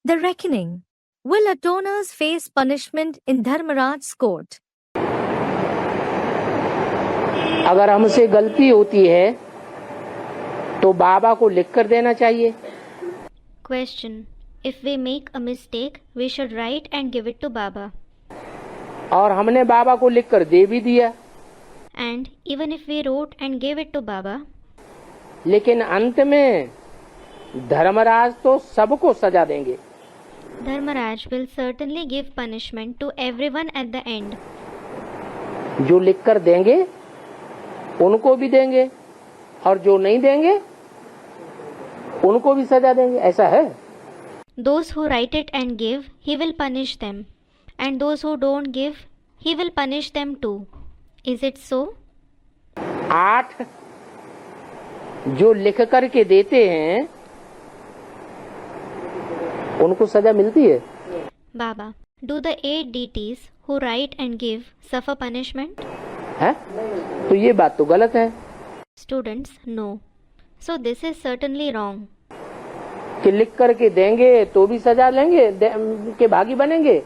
The reckoning. Will atoners face punishment in Dharmaraj's court? अगर हमसे गलती होती है तो बाबा को लिख कर देना चाहिए। Question. If we make a mistake, we should write and give it to Baba. और हमने बाबा को लिख कर दे भी दिया। And even if we wrote and gave it to Baba, लेकिन अंत में धर्मराज तो सबको सजा देंगे। Dharmaraj will certainly give punishment to everyone at the end. जो लिख कर देंगे उनको भी देंगे और जो नहीं देंगे उनको भी सजा देंगे, ऐसा है। Those who write it and give, he will punish them. And those who don't give, he will punish them too. Is it so? 8 जो लिख करके देते हैं उनको सजा मिलती है। Baba, do the 8 deities who write and give suffer punishment? है? तो ये बात तो गलत है। Students, no. So this is certainly wrong. कि लिख करके देंगे तो भी सजा लेंगे के भागी बनेंगे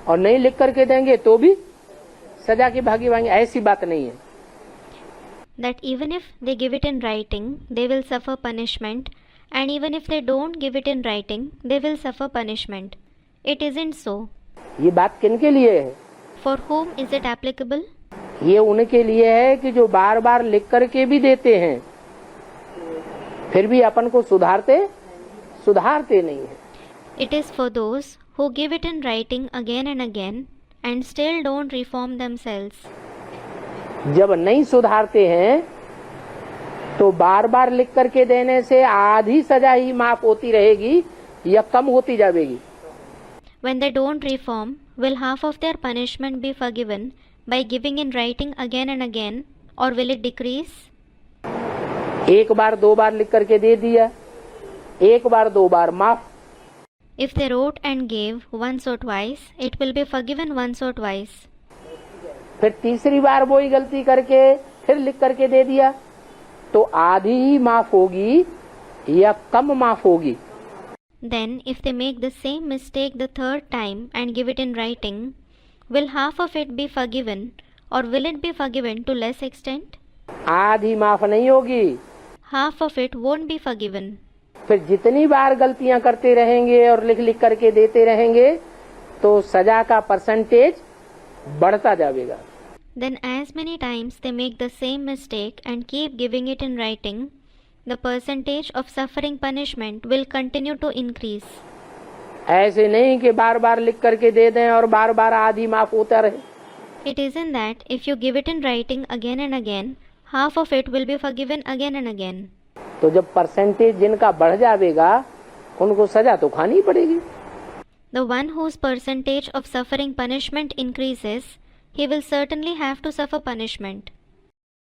और नहीं लिख करके देंगे तो भी सजा के भागी बनेंगे, ऐसी बात नहीं है। That even if they give it in writing, they will suffer punishment, and even if they don't give it in writing, they will suffer punishment. It isn't so. ये बात किनके लिए है? For whom is it applicable? ये उनके लिए है कि जो बार बार लिख करके भी देते हैं फिर भी अपन को सुधारते नहीं है। It is for those who give it in writing again and again and still don't reform themselves. जब नहीं सुधारते हैं तो बार बार लिख करके देने से आधी सजा ही माफ होती रहेगी या कम होती जाएगी। When they don't reform, will half of their punishment be forgiven by giving in writing again and again, or will it decrease? एक बार 2 बार लिख करके दे दिया, एक बार 2 बार माफ। If they wrote and gave once or twice, it will be forgiven once or twice. फिर तीसरी बार वही गलती करके फिर लिख करके दे दिया तो आधी ही माफ होगी या कम माफ होगी। Then, if they make the same mistake the third time and give it in writing, will half of it be forgiven, or will it be forgiven to less extent? आधी माफ नहीं होगी। Half of it won't be forgiven. फिर जितनी बार गलतियां करते रहेंगे और लिख लिख करके देते रहेंगे तो सजा का परसेंटेज बढ़ता जाएगा। Then as many times they make the same mistake and keep giving it in writing, the percentage of suffering punishment will continue to increase. ऐसे नहीं कि बार बार लिख करके दे दें और बार बार आधी माफ होता रहे। It isn't that if you give it in writing again and again, half of it will be forgiven again and again. तो जब परसेंटेज जिनका बढ़ जाएगा उनको सजा तो खानी पड़ेगी। The one whose percentage of suffering punishment increases, he will certainly have to suffer punishment.